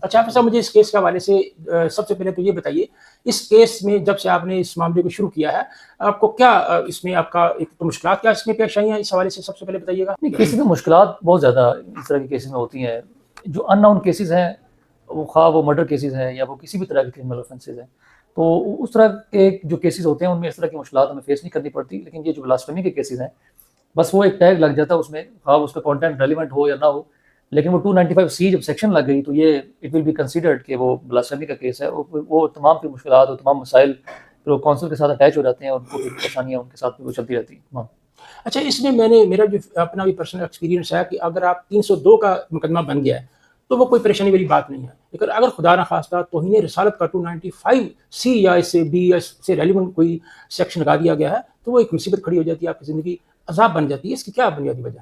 اچھا آپ صاحب مجھے اس کیس کے حوالے سے سب سے پہلے تو یہ بتائیے، اس کیس میں جب سے آپ نے اس معاملے کو شروع کیا ہے، آپ کو کیا اس میں آپ کا ایک تو مشکلات کیا اس میں پیش آئی ہیں، اس حوالے سے سب سے پہلے بتائیے گا؟ نہیں، کیسز میں مشکلات بہت زیادہ اس طرح کے کیسز میں ہوتی ہیں. جو ان ناؤن کیسز ہیں، وہ خواہ وہ مرڈر کیسز ہیں یا وہ کسی بھی طرح کے کرمنل اوفینسز ہیں، تو اس طرح کے جو کیسز ہوتے ہیں ان میں اس طرح کی مشکلات ہمیں فیس نہیں کرنی پڑتی. لیکن یہ جو بلاسفیمی کے کیسز ہیں، بس وہ ایک ٹیگ لگ جاتا ہے اس میں، خواہ اس کا کانٹینٹ ریلیونٹ ہو یا نہ ہو. لیکن وہ 295C جب سیکشن لگ گئی تو یہ اٹ ول بی کنسیڈرڈ کہ وہ بلاسفیمی کا کیس ہے. وہ تمام پھر مشکلات اور تمام مسائل پھر وہ کونسل کے ساتھ اٹیچ ہو جاتے ہیں اور ان کو پھر پریشانیاں ان کے ساتھ وہ چلتی رہتی ہیں. اچھا اس میں میرا جو اپنا بھی پرسنل ایکسپیرینس ہے کہ اگر آپ 302 کا مقدمہ بن گیا ہے تو وہ کوئی پریشانی والی بات نہیں ہے. لیکن اگر خدا نہ خواستہ توہین رسالت کا 295C یا اس سے بی یا اس سے ریلیونٹ کوئی سیکشن لگا دیا گیا ہے تو وہ ایک مصیبت کھڑی ہو جاتی ہے، آپ کی زندگی عذاب بن جاتی ہے. اس کی کیا بنیادی وجہ؟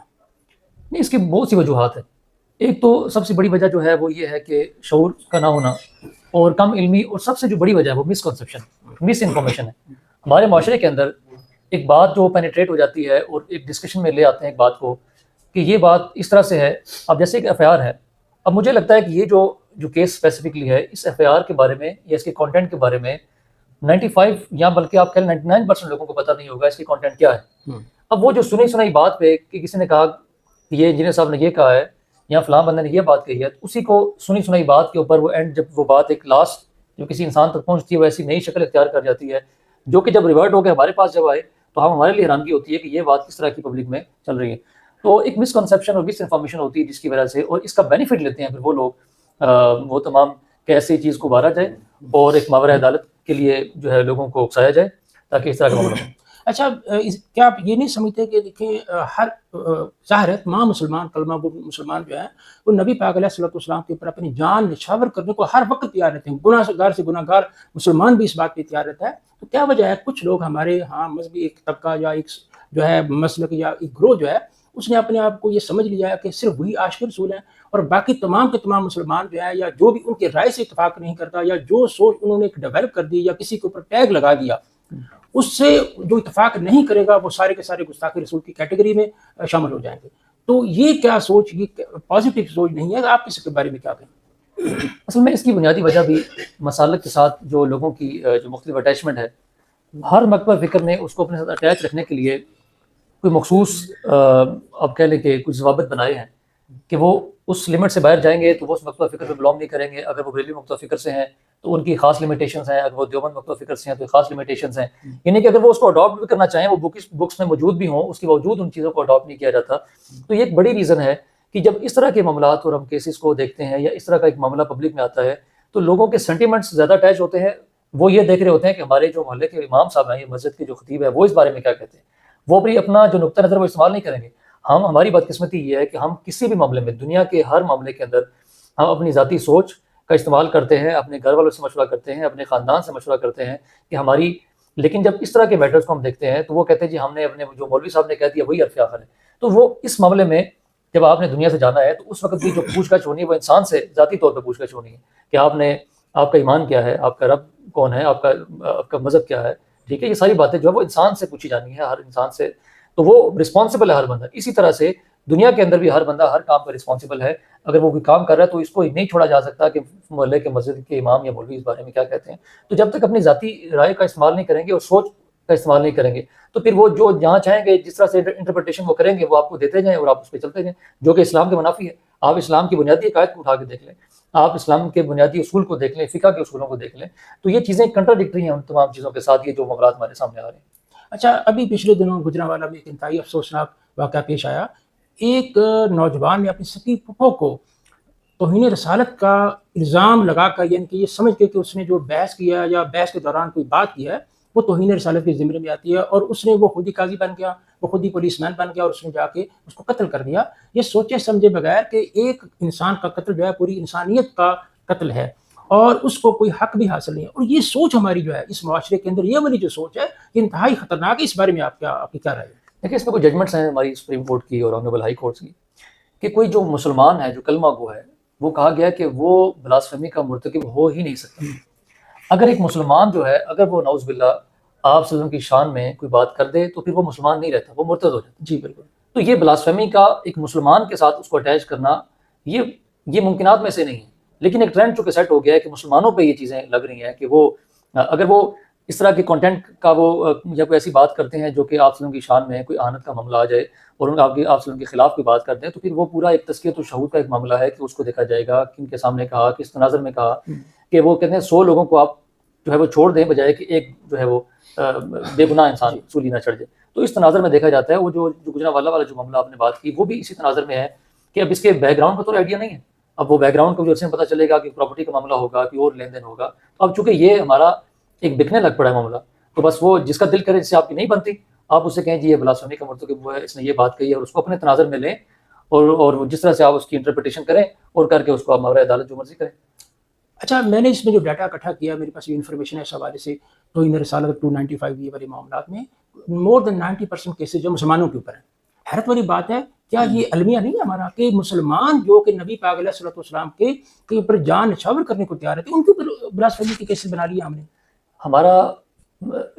نہیں، اس کی بہت سی وجوہات ہیں. ایک تو سب سے بڑی وجہ جو ہے وہ یہ ہے کہ شعور کا نہ ہونا اور کم علمی، اور سب سے جو بڑی وجہ ہے وہ مس کنسیپشن، مس انفارمیشن ہے. ہمارے معاشرے کے اندر ایک بات جو پینیٹریٹ ہو جاتی ہے اور ایک ڈسکشن میں لے آتے ہیں ایک بات کو کہ یہ بات اس طرح سے ہے. اب جیسے ایک ایف آئی آر ہے، اب مجھے لگتا ہے کہ یہ جو کیس اسپیسیفکلی ہے، اس ایف آئی آر کے بارے میں یا اس کے کانٹینٹ کے بارے میں 95 یا بلکہ آپ کہہ لیں 99% لوگوں کو پتہ نہیں ہوگا اس کی کانٹینٹ کیا ہے. اب وہ جو سنی بات پہ کہ کسی نے کہا کہ یہ انجینئر صاحب نے یہ کہا ہے یا فلاں بندے نے یہ بات کہی ہے، اسی کو سنی بات کے اوپر وہ اینڈ جب وہ بات ایک لاسٹ جو کسی انسان تک پہنچتی ہے وہ ایسی نئی شکل اختیار کر جاتی ہے جو کہ جب ریورٹ ہو کے ہمارے پاس جب آئے تو ہمارے لیے حیرانگی ہوتی ہے کہ یہ بات کس طرح کی پبلک میں چل رہی ہے. تو ایک مس کنسیپشن اور مس انفارمیشن ہوتی ہے جس کی وجہ سے، اور اس کا بینیفٹ لیتے ہیں پھر وہ لوگ، وہ تمام کہ ایسی چیز کو ابھارا جائے اور ایک ماورا عدالت کے لیے جو ہے لوگوں کو اکسایا جائے تاکہ اس طرح کا معاملہ ہو. اچھا کیا آپ یہ نہیں سمجھتے کہ دیکھیں ہر ظاہر ہے تمام مسلمان کلمہ گو مسلمان جو ہے وہ نبی پاک علیہ الصلوۃ والسلام کے اوپر اپنی جان نچھاور کرنے کو ہر وقت تیار رہتے ہیں. گناہ گار سے گناہ گار مسلمان بھی اس بات پہ تیار رہتا ہے. تو کیا وجہ ہے کچھ لوگ ہمارے ہاں مذہبی ایک طبقہ یا ایک جو ہے مسلک یا ایک گروہ جو ہے اس نے اپنے آپ کو یہ سمجھ لیا ہے کہ صرف وہی عاشق رسول ہیں اور باقی تمام کے تمام مسلمان جو ہے یا جو بھی ان کے رائے سے اتفاق نہیں کرتا یا جو سوچ انہوں نے ڈیولپ کر دی یا کسی کے اوپر ٹیگ لگا دیا اس سے جو اتفاق نہیں کرے گا وہ سارے کے سارے گستاخ رسول کی کیٹیگری میں شامل ہو جائیں گے. تو یہ کیا سوچ، یہ پازیٹیو سوچ نہیں ہے؟ آپ اس کے بارے میں کیا کہیں؟ اصل میں اس کی بنیادی وجہ بھی مسالک کے ساتھ جو لوگوں کی جو مختلف اٹیچمنٹ ہے، ہر مکتبہ فکر نے اس کو اپنے ساتھ اٹیچ رکھنے کے لیے کوئی مخصوص آپ کہہ لیں کہ کچھ ضوابط بنائے ہیں کہ وہ اس لمٹ سے باہر جائیں گے تو وہ اس مکتبہ فکر پہ بلانگ نہیں کریں گے. اگر وہ بریلوی مکتبہ فکر سے ہیں تو ان کی خاص لمیٹیشنز ہیں، اگر وہ دیوبند مکتبہ فکر سے ہیں تو خاص لمیٹیشنز ہیں. یعنی کہ اگر وہ اس کو اڈاپٹ بھی کرنا چاہیں، وہ بکس میں موجود بھی ہوں، اس کے باوجود ان چیزوں کو اڈاپٹ نہیں کیا جاتا. تو یہ ایک بڑی ریزن ہے کہ جب اس طرح کے معاملات اور ہم کیسز کو دیکھتے ہیں یا اس طرح کا ایک معاملہ پبلک میں آتا ہے تو لوگوں کے سینٹیمنٹس زیادہ اٹیچ ہوتے ہیں. وہ یہ دیکھ رہے ہوتے ہیں کہ ہمارے جو محلے کے امام صاحب ہیں، یہ مسجد کے جو خطیب ہے، وہ اس بارے میں کیا کہتے ہیں. وہ بھی اپنا جو نقطہ نظر وہ استعمال نہیں کریں گے. ہماری بدقسمتی یہ ہے کہ ہم کسی بھی معاملے میں، دنیا کے ہر معاملے کے اندر ہم اپنی ذاتی سوچ کا استعمال کرتے ہیں، اپنے گھر والوں سے مشورہ کرتے ہیں، اپنے خاندان سے مشورہ کرتے ہیں کہ ہماری، لیکن جب اس طرح کے میٹرز کو ہم دیکھتے ہیں تو وہ کہتے ہیں جی ہم نے اپنے جو مولوی صاحب نے کہہ دیا وہی عرف آخر ہے. تو وہ اس معاملے میں جب آپ نے دنیا سے جانا ہے تو اس وقت کی جو پوچھ گچھ ہونی ہے وہ انسان سے ذاتی طور پہ پوچھ گچھ ہونی ہے کہ آپ کا ایمان کیا ہے، آپ کا رب کون ہے، آپ کا مذہب کیا ہے. ٹھیک ہے، یہ ساری باتیں جو ہے وہ انسان سے پوچھی جانی ہے، ہر انسان سے. تو وہ رسپانسبل ہے ہر بندہ. اسی طرح سے دنیا کے اندر بھی ہر بندہ ہر کام کا رسپانسبل ہے. اگر وہ کوئی کام کر رہا ہے تو اس کو نہیں چھوڑا جا سکتا کہ محلے کے مسجد کے امام یا مولوی اس بارے میں کیا کہتے ہیں. تو جب تک اپنی ذاتی رائے کا استعمال نہیں کریں گے اور سوچ کا استعمال نہیں کریں گے تو پھر وہ جو جہاں چاہیں گے جس طرح سے انٹرپریٹیشن وہ کریں گے وہ آپ کو دیتے جائیں اور آپ اس پہ چلتے جائیں، جو کہ اسلام کے منافی ہے. آپ اسلام کی بنیادی عقائد کو اٹھا کے دیکھ لیں، آپ اسلام کے بنیادی اصول کو دیکھ لیں، فقہ کے اصولوں کو دیکھ لیں، تو یہ چیزیں کنٹراڈکٹری ہیں ان تمام چیزوں کے ساتھ، یہ جو معاملات ہمارے سامنے آ رہے ہیں. اچھا ابھی پچھلے دنوں گجرانوالہ میں ایک انتہائی افسوسناک واقعہ پیش آیا. ایک نوجوان نے اپنی سکی پھپھو کو توہین رسالت کا الزام لگا کر، یعنی کہ یہ سمجھ کے کہ اس نے جو بحث کیا یا بحث کے دوران کوئی بات کی ہے وہ توہین رسالت کے زمرے میں آتی ہے، اور اس نے وہ خود ہی قاضی بن گیا، وہ خود ہی پولیس مین بن گیا اور اس نے جا کے اس کو قتل کر دیا، یہ سوچے سمجھے بغیر کہ ایک انسان کا قتل جو ہے پوری انسانیت کا قتل ہے اور اس کو کوئی حق بھی حاصل نہیں ہے. اور یہ سوچ ہماری جو ہے اس معاشرے کے اندر، یہ والی جو سوچ ہے یہ انتہائی خطرناک ہے. اس بارے میں آپ کی کیا رائے ہے؟ دیکھیں اس میں کوئی ججمنٹس ہیں ہماری سپریم کورٹ کی اور آنریبل ہائی کورٹس کی کہ کوئی جو مسلمان ہے جو کلمہ گو ہے وہ کہا گیا کہ وہ بلاسفیمی کا مرتکب ہو ہی نہیں سکتا. اگر ایک مسلمان جو ہے اگر وہ نعوذ باللہ آپ صلی اللہ علیہ وسلم کی شان میں کوئی بات کر دے تو پھر وہ مسلمان نہیں رہتا، وہ مرتد ہو جاتا. جی بالکل. تو یہ بلاسفیمی کا ایک مسلمان کے ساتھ اس کو اٹیچ کرنا یہ ممکنات میں سے نہیں ہے. لیکن ایک ٹرینڈ چونکہ سیٹ ہو گیا ہے کہ مسلمانوں پہ یہ چیزیں لگ رہی ہیں کہ وہ اگر وہ اس طرح کے کنٹینٹ کا وہ یا کوئی ایسی بات کرتے ہیں جو کہ آپ وسلم کی شان میں کوئی آہنت کا معاملہ آ جائے اور ان کا آپ وسلم کے خلاف کوئی بات کرتے ہیں تو پھر وہ پورا ایک تزکیۃ الشہود کا ایک معاملہ ہے کہ اس کو دیکھا جائے گا، کن کے سامنے کہا، کس تناظر میں کہا، کہ وہ کہتے ہیں 100 لوگوں کو آپ جو ہے وہ چھوڑ دیں بجائے کہ ایک جو ہے وہ بے گناہ انسان سولی نہ چڑھ جائے. تو اس تناظر میں دیکھا جاتا ہے وہ جو گجرانوالہ والا جو معاملہ آپ نے بات کی وہ بھی اسی تناظر میں ہے کہ اب اس کے بیک گراؤنڈ کا تو آئیڈیا نہیں ہے. اب وہ بیک گراؤنڈ کو جو عرصے میں پتہ چلے گا کہ پراپرٹی کا معاملہ ہوگا کہ اور لین دین ہوگا. تو اب چونکہ یہ ہمارا ایک بکنے لگ پڑا ہے معاملہ تو بس وہ جس کا دل کرے جس سے آپ کی نہیں بنتی آپ اسے کہیں جی یہ بلاسفیمی کا مرتکب ہوا ہے، اس نے یہ بات کہی ہے، اور اس کو اپنے تناظر میں لیں اور جس طرح سے آپ اس کی انٹرپریٹیشن کریں اور کر کے اس کو آپ ماورا عدالت جو مرضی کریں. اچھا میں نے اس میں جو ڈیٹا اکٹھا کیا میرے پاس یہ انفارمیشن ہے اس حوالے سے توہین رسالت 295 یہ والے معاملات میں مور دین 90% کیسز جو مسلمانوں کے اوپر ہیں. حیرت والی بات ہے کیا یہ المیہ نہیں ہے ہمارا کہ مسلمان جو کہ نبی پاک علیہ الصلوۃ والسلام کے اوپر جان نچھاور کرنے کو تیار ہے ان کے اوپر بلاسفیمی کے کیسز بنا لیا ہم نے. ہمارا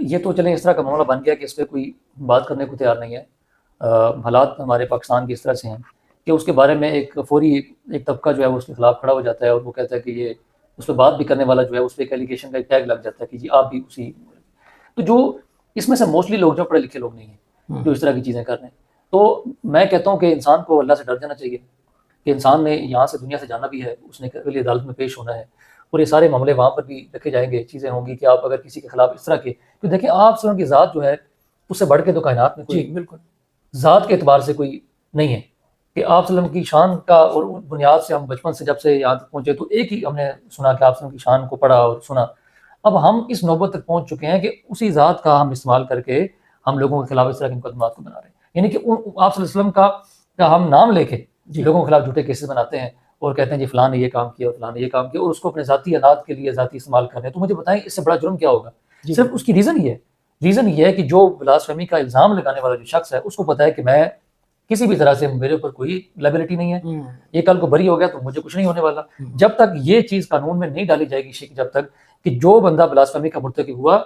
یہ تو چلیں اس طرح کا معاملہ بن گیا کہ اس پہ کوئی بات کرنے کو تیار نہیں ہے. حالات ہمارے پاکستان کی اس طرح سے ہیں کہ اس کے بارے میں ایک فوری ایک طبقہ جو ہے وہ اس کے خلاف کھڑا ہو جاتا ہے اور وہ کہتا ہے کہ یہ اس پہ بات بھی کرنے والا جو ہے اس پہ ایک ایلیگیشن کا ایک ٹیگ لگ جاتا ہے کہ جی آپ بھی اسی. تو جو اس میں سے موسٹلی لوگ جو پڑھے لکھے لوگ نہیں ہیں جو اس طرح کی چیزیں کر رہے ہیں. تو میں کہتا ہوں کہ انسان کو اللہ سے ڈر جانا چاہیے کہ انسان نے یہاں سے دنیا سے جانا بھی ہے، اس نے کبھی عدالت میں پیش ہونا ہے اور یہ سارے معاملے وہاں پر بھی رکھے جائیں گے. چیزیں ہوں گی کہ آپ اگر کسی کے خلاف اس طرح کے تو دیکھیں آپ کی ذات جو ہے اس سے بڑھ کے تو کائنات میں کوئی بالکل ذات کے اعتبار سے کوئی نہیں ہے کہ آپ وسلم کی شان کا. اور بنیاد سے ہم بچپن سے جب سے یہاں تک پہنچے تو ایک ہی ہم نے سنا کہ آپ وسلم کی شان کو پڑھا اور سنا. اب ہم اس نوبت تک پہنچ چکے ہیں کہ اسی ذات کا ہم استعمال کر کے ہم لوگوں کے خلاف اس طرح کے مقدمات کو بنا رہے ہیں. یعنی کہ آپ صلی اللہ علیہ وسلم کا ہم نام لے کے لوگوں کے خلاف جھوٹے کیسز بناتے ہیں اور کہتے ہیں جی فلاں نے یہ کام کیا اور فلاں نے یہ کام کیا اور اس کو اپنے ذاتی اداد کے لیے ذاتی استعمال کر رہے ہیں. تو مجھے بتائیں اس سے بڑا جرم کیا ہوگا؟ صرف اس کی ریزن یہ ہے کہ جو بلاسفیمی کا الزام لگانے والا جو شخص ہے اس کو پتہ ہے کہ میں کسی بھی طرح سے میرے اوپر کوئی لائبلٹی نہیں ہے، یہ کل کو بری ہو گیا تو مجھے کچھ نہیں ہونے والا. جب تک یہ چیز قانون میں نہیں ڈالی جائے گی جب تک کہ جو بندہ بلاسفیمی کا مرتکب ہوا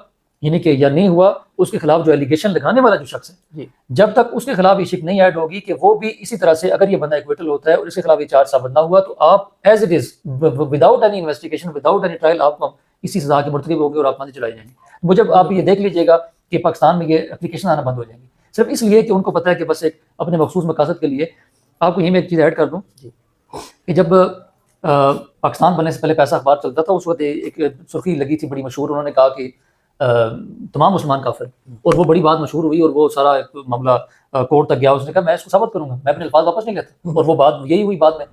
یعنی کہ یا نہیں ہوا اس کے خلاف جو ایلیگیشن لگانے والا جو شخص ہے جب تک اس کے خلاف یہ شک نہیں ایڈ ہوگی کہ وہ بھی اسی طرح سے اگر یہ بندہ ایکویٹل ہوتا ہے اور اس کے خلاف یہ چارج ثابت نہ ہوا تو آپ as it is without any investigation without any trial آپ اسی سزا کے مرتکب ہوں گے اور آپ پھانسی چلائے جائیں گے. وہ جب آپ یہ دیکھ لیجیے گا کہ پاکستان میں یہ اپلیکیشن آنا بند ہو جائیں گی صرف اس لیے کہ ان کو پتہ ہے کہ بس ایک اپنے مخصوص مقاصد کے لیے. آپ کو یہ میں ایک چیز ایڈ کر دوں کہ جب پاکستان بننے سے پہلے پیسہ اخبار چلتا تھا اس وقت ایک سرخی لگی تھی بڑی مشہور، انہوں نے کہا کہ تمام مسلمان کافر، اور وہ بڑی بات مشہور ہوئی اور وہ سارا ایک معاملہ کورٹ تک گیا. اس نے کہا میں اس کو ثابت کروں گا، میں اپنے الفاظ واپس نہیں لیتا، اور وہ بات یہی ہوئی بعد میں.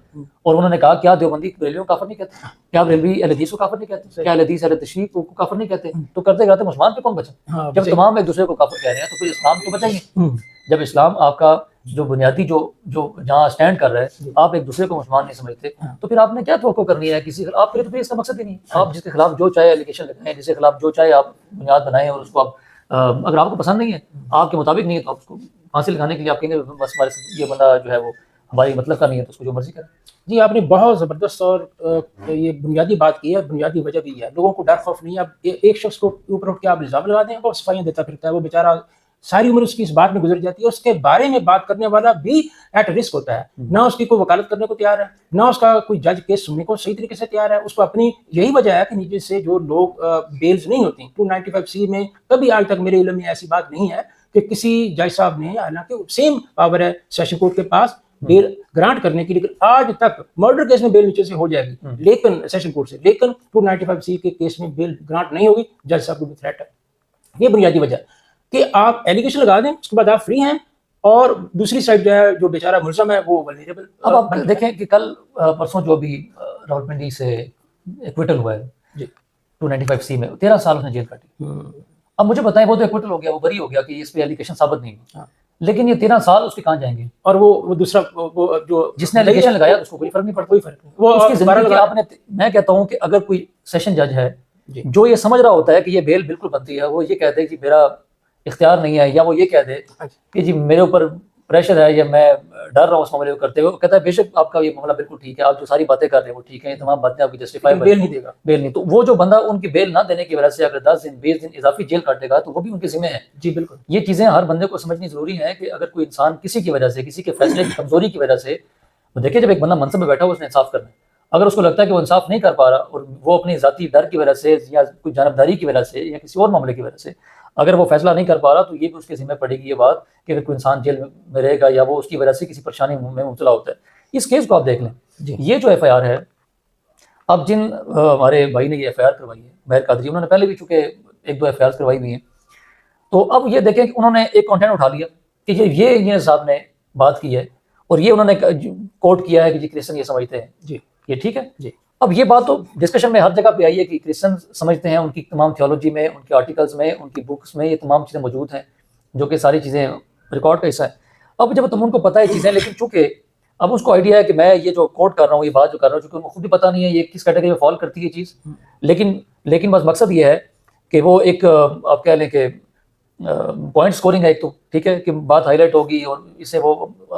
اور انہوں نے کہا کیا دیوبندی بریلویوں کو کافر نہیں کہتے؟ کیا بریلوی اہل حدیث کو کافر نہیں کہتے؟ کیا اہل حدیث اہل تشیع کو کافر نہیں کہتے؟ تو کرتے کرتے مسلمان پہ کون بچا؟ جب تمام ایک دوسرے کو کافر کہہ رہے ہیں تو پھر اسلام تو بچا ہی نہیں. جب اسلام آپ کا جو بنیادی جو جہاں اسٹینڈ کر رہا ہے آپ ایک دوسرے کو مسلمان نہیں سمجھتے تو پھر آپ نے کیا توقع کرنی ہے کسی آپ کے؟ تو پھر اس کا مقصد ہی نہیں. آپ جس کے خلاف جو چاہے ایلیگیشن لگائیں، جس کے خلاف جو چاہے آپ بنیاد بنائیں اور اس کو آپ اگر آپ کو پسند نہیں ہے آپ کے مطابق نہیں ہے تو آپ اس کو پھانسی لگانے کے لیے آپ کہیں گے بس ہمارے یہ بندہ جو ہے وہ ہماری مطلب کا نہیں ہے تو اس کو جو مرضی کریں. جی آپ نے بہت زبردست اور یہ بنیادی بات کی ہے، بنیادی وجہ بھی ہے. لوگوں کو ڈر خوف نہیں ہے. اب ایک شخص کو اوپر اٹھ کے آپ الزام لگا دیں وہ صفائیاں دیتا پھرتا ہے، وہ بیچارہ ساری عمر اس کی اس بات میں گزر جاتی ہے. اس کے بارے میں بات کرنے والا بھی ایٹ رسک ہوتا ہے، نہ اس کی کوئی وکالت کرنے کو تیار ہے، نہ اس کا کوئی جج کیس سننے کو صحیح طریقے سے تیار ہے. اس کو اپنی یہی وجہ ہے کہ نیچے سے جو لوگ بیلز نہیں ہوتی 295C میں کبھی آج تک میرے علم میں ایسی بات نہیں ہے کہ کسی جج صاحب نے، حالانکہ سیم پاور ہے سیشن کورٹ کے پاس بیل گرانٹ کرنے کی، لیکن آج تک مرڈر کیس میں بیل نیچے سے ہو جائے گی لیکن سیشن کورٹ سے، لیکن 295C کے کیس میں بیل گرانٹ نہیں ہوگی. جج صاحب کو بھی تھریٹ ہے. یہ بنیادی وجہ کہ آپ ایلیگیشن لگا دیں اس کے بعد آپ فری ہیں اور دوسری سائڈ جو ہے جو بیچارہ ملزم ہے وہ ولنریبل. اب آپ دیکھیں کہ کل پرسوں جو بھی راولپنڈی سے ایکویٹل ہوا ہے جی 295C میں 13 سال اس نے جیل کاٹی. اب مجھے بتائیں وہ تو ایکویٹل ہو گیا، وہ بری ہو گیا کہ اس پہ ایلیگیشن ثابت نہیں ہوئی، لیکن یہ 13 سال اس کے کہاں جائیں گے؟ اور وہ دوسرا وہ جو جس نے ایلیگیشن لگایا اس کو کوئی فرق نہیں پڑتا. کوئی فرق نہیں وہ اس کی زندگی کی آپ نے. میں کہتا ہوں کہ اگر کوئی سیشن جج ہے جو یہ سمجھ رہا ہوتا ہے کہ یہ بیل بالکل بنتی ہے، وہ یہ کہہ دے کہ میرا اختیار نہیں ہے، یا وہ یہ کہہ دے کہ جی میرے اوپر پریشر ہے یا میں ڈر رہا ہوں اس معاملے کو کرتے ہوئے، وہ کہتا ہے بے شک آپ کا یہ معاملہ بالکل ٹھیک ہے، آپ جو ساری باتیں کر رہے ہیں وہ ٹھیک ہیں، یہ تمام باتیں آپ کی جسٹیفائی، بیل نہیں دے گا، بیل نہیں. تو وہ جو بندہ ان کی بیل نہ دینے کی وجہ سے اگر 10 دن 20 دن اضافی جیل کاٹے گا تو وہ بھی ان کے ذمہ ہے. جی بالکل. یہ چیزیں ہر بندے کو سمجھنی ضروری ہے کہ اگر کوئی انسان کسی کی وجہ سے، کسی کے فیصلے کی کمزوری کی وجہ سے، وہ دیکھیں جب ایک بندہ منصب میں بیٹھا ہو اس نے انصاف کرنا ہے اگر اس کو لگتا ہے کہ وہ انصاف نہیں کر پا رہا اور وہ اپنی ذاتی ڈر کی وجہ سے یا کوئی جانبداری کی وجہ سے یا کسی اور معاملے کی وجہ سے اگر وہ فیصلہ نہیں کر پا رہا تو یہ بھی اس کے ذمہ پڑے گی یہ بات کہ اگر کوئی انسان جیل میں رہے گا یا وہ اس کی وجہ سے کسی پریشانی میں مبتلا ہوتا ہے. اس کیس کو آپ دیکھ لیں, یہ جو ایف آئی آر ہے, اب جن ہمارے بھائی نے یہ ایف آئی آر کروائی ہے ماہر قادری, انہوں نے پہلے بھی چونکہ 1-2 ایف آئی آر کروائی ہوئی ہیں, تو اب یہ دیکھیں کہ انہوں نے ایک کانٹینٹ اٹھا لیا کہ یہ انجینئر صاحب نے بات کی ہے اور یہ انہوں نے کوٹ کیا ہے کہ جی کرسچن یہ سمجھتے ہیں, جی یہ ٹھیک ہے. جی اب یہ بات تو ڈسکشن میں ہر جگہ پہ آئی ہے کہ کرسچن سمجھتے ہیں, ان کی تمام تھیولوجی میں, ان کے آرٹیکلز میں, ان کی بکس میں یہ تمام چیزیں موجود ہیں جو کہ ساری چیزیں ریکارڈ کا حصہ ہے. اب جب تم ان کو پتہ ہے چیزیں, لیکن چونکہ اب اس کو آئیڈیا ہے کہ میں یہ جو کوٹ کر رہا ہوں, یہ بات جو کر رہا ہوں, چونکہ ان کو خود بھی پتہ نہیں ہے یہ کس کیٹیگری میں فال کرتی ہے یہ چیز, لیکن بس مقصد یہ ہے کہ وہ ایک آپ کہہ لیں کہ پوائنٹ سکورنگ ہے ایک, تو ٹھیک ہے کہ بات ہائی لائٹ ہوگی اور اس سے وہ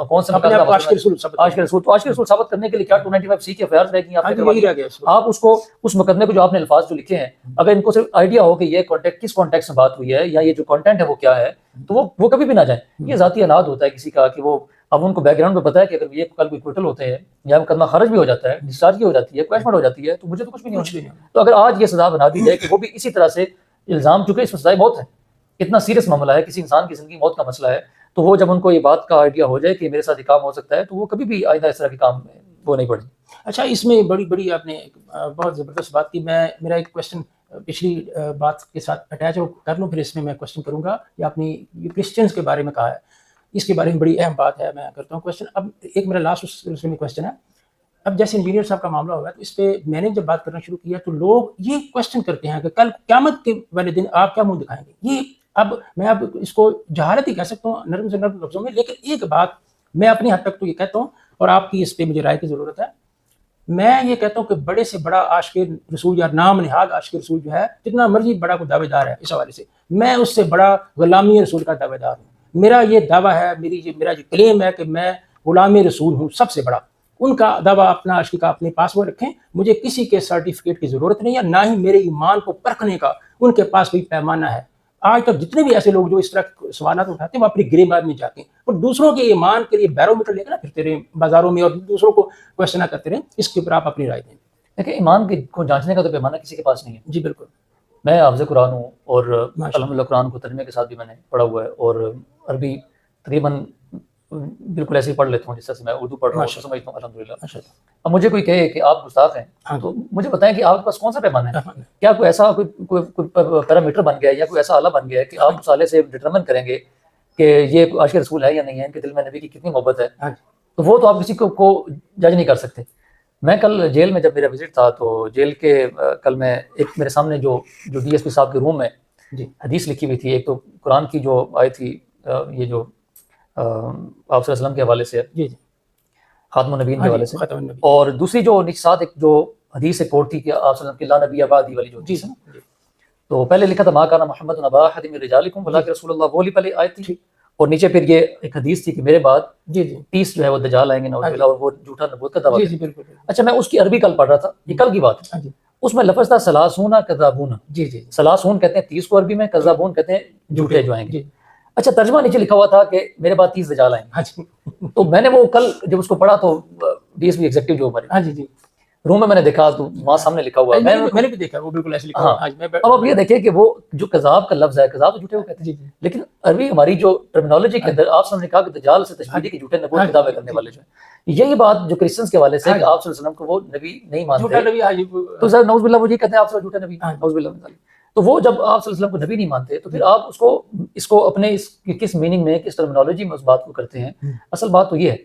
کون سے عاشق رسول ثابت کرنے کے لیے کیا 295C کے افیئرز رہ گئی آپ اس کو اس مقدمے کو جو آپ نے الفاظ جو لکھے ہیں, اگر ان کو صرف آئیڈیا ہو کہ یہ کانٹیکٹ کس کانٹیکٹ میں بات ہوئی ہے یا یہ جو کانٹینٹ ہے وہ کیا ہے, تو وہ کبھی بھی نہ جائیں. یہ ذاتی اناد ہوتا ہے کسی کا کہ وہ اب ان کو بیک گراؤنڈ پہ پتا ہے کہ اگر یہ کل کوئی کوئٹل ہوتے ہیں یا مقدمہ خارج بھی ہو جاتا ہے, ڈسچارج بھی ہو جاتی ہے, کویشمنٹ ہو جاتی ہے, تو مجھے تو کچھ بھی نہیں ہوتا. تو اگر آج یہ سزا بنا دی جائے کہ وہ بھی اسی طرح سے الزام, چونکہ اس میں سزائے موت ہے, اتنا سیریس معاملہ ہے, کسی انسان کی زندگی موت کا مسئلہ ہے, تو وہ جب ان کو یہ بات کا آئیڈیا ہو جائے کہ میرے ساتھ یہ کام ہو سکتا ہے, تو وہ کبھی بھی آئندہ اس طرح کے کام میں وہ نہیں پڑے. اچھا, اس میں بڑی آپ نے بہت زبردست بات کی. میرا ایک کوشچن پچھلی بات کے ساتھ اٹیچ کر لوں, پھر اس میں میں کوشچن کروں گا. یہ آپ نے یہ کرسچنس کے بارے میں کہا ہے, اس کے بارے میں بڑی اہم بات ہے, میں کرتا ہوں کوشچن. اب ایک میرا لاسٹ اس میں کوشچن ہے. اب جیسے انجینئر صاحب کا معاملہ ہوا ہے, تو اس پہ میں نے جب بات کرنا شروع کیا تو لوگ یہ کوشچن کرتے ہیں کہ کل قیامت کے والے دن آپ کیا منہ دکھائیں گے. یہ میں اب اس کو جہالت ہی کہہ سکتا ہوں نرم سے نرم لفظوں میں, لیکن ایک بات میں اپنی حد تک تو یہ کہتا ہوں, اور آپ کی اس پہ مجھے رائے کی ضرورت ہے. میں یہ کہتا ہوں کہ بڑے سے بڑا عاشق رسول یا نام نہاد عاشق رسول جو ہے, جتنا مرضی بڑا کوئی دعوے دار ہے اس حوالے سے, میں اس سے بڑا غلامی رسول کا دعوے دار ہوں. میرا یہ دعویٰ ہے, میرا یہ کلیم ہے کہ میں غلام رسول ہوں سب سے بڑا. ان کا دعویٰ اپنا عاشق کا اپنے پاس وہ رکھیں, مجھے کسی کے سرٹیفکیٹ کی ضرورت نہیں ہے, نہ ہی میرے ایمان کو پرکھنے کا ان کے پاس کوئی پیمانہ ہے. آج تک جتنے بھی ایسے لوگ جو اس طرح سوالات اٹھاتے ہیں وہ اپنی گریبان میں جاتے ہیں اور دوسروں کے ایمان کے لیے بیرو میٹر لے کر پھرتے رہے بازاروں میں اور دوسروں کو کوشچن کرتے رہے. اس کے اوپر آپ اپنی رائے دیں. دیکھیں, ایمان کو جانچنے کا تو پیمانہ کسی کے پاس نہیں ہے. جی بالکل. میں حافظ قرآن ہوں اور الحمدللہ قرآن کو ترجمے کے ساتھ بھی میں نے پڑھا ہوا ہے, اور عربی تقریباً بالکل ایسے ہی پڑھ لیتا ہوں جس طرح سے میں اردو پڑھ رہا ہوں, سمجھتا ہوں الحمدللہ. اب مجھے کوئی کہے کہ آپ گستاخ ہیں, تو مجھے بتائیں کہ آپ کے پاس کون سا پیمانہ ہے. کیا کوئی ایسا کوئی پیرامیٹر بن گیا ہے یا کوئی ایسا آلہ بن گیا ہے کہ آپ اس آلے سے ڈٹرمن کریں گے کہ یہ عاشق رسول ہے یا نہیں ہے, ان کے دل میں نبی کی کتنی محبت ہے, تو وہ تو آپ کسی کو جج نہیں کر سکتے. میں کل جیل میں جب میرا وزٹ تھا, تو جیل کے کل میں ایک میرے سامنے جو ڈی ایس پی صاحب کے روم میں حدیث لکھی ہوئی تھی, ایک تو قرآن کی جو آئی تھی, یہ جو آپ صلی اللہ علیہ وسلم کے حوالے سے, خاتم النبیین کے حوالے سے, اور دوسری جو ساتھ ایک جو حدیث سے کوٹ تھی کہ آپ صلی اللہ علیہ وسلم کی لا نبی بعدی والی جو حدیث ہے, تو پہلے لکھا تھا ما کان محمد ابا احد من رجالکم ولکن رسول اللہ, وہ پہلے آیت تھی, اور نیچے پھر یہ ایک حدیث تھی کہ میرے بعد 30 جو ہے وہ دجال آئیں گے نعوذ باللہ, اور وہ جھوٹا نبوت کا دعویٰ کریں گے. اچھا, میں اس کی عربی کل پڑھ رہا تھا, یہ کل کی بات ہے, اس میں لفظ تھا سلاسون کذابون. سلاسون کہتے ہیں 30 کو عربی میں, کذابون کہتے ہیں جھوٹے جو آئیں گے. اچھا, ترجمہ نیچے لکھا ہوا تھا کہ میرے بعد 30 دجال آئیں گے. تو میں نے وہ کل جب اس کو پڑھا تو ڈی ایس پی ایگزیکٹو جو ہمارے روم میں نے دیکھا تو وہاں سامنے لکھا ہوا ہے, میں نے بھی دیکھا وہ بالکل ایسے لکھا ہے. اب آپ یہ دیکھیں کہ وہ جو کذاب کا لفظ ہے, کذاب تو جھوٹے وہ کہتے ہیں, لیکن عربی ہماری جو ٹرمینالوجی کے اندر آپ نے کہا کہ دجال سے تشبیہ کی جھوٹے نبوت کے دعوے کرنے والے جو ہیں, یہی بات جو کرسچنس کے حوالے سے کہ آپ صلی اللہ علیہ وسلم کو وہ نبی نہیں مانتے, تو سر نعوذ باللہ وہ یہ کہتے ہیں آپ سے جھوٹے نبی, نعوذ باللہ. تو وہ جب آپ صلی اللہ علیہ وسلم کو نبی نہیں مانتے, تو پھر آپ اس کو اپنے کس میننگ میں, کس ٹرمینالوجی میں اس بات کو کرتے ہیں. اصل بات تو یہ ہے,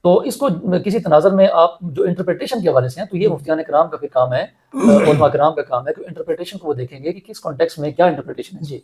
تو اس کو کسی تناظر میں آپ جو انٹرپریٹیشن کے حوالے سے ہیں, تو یہ مفتیان کرام کا پھر کام ہے, علماء کرام کا کام ہے کہ انٹرپریٹیشن کو وہ دیکھیں گے کہ کس کانٹیکسٹ میں کیا انٹرپریٹیشن ہے.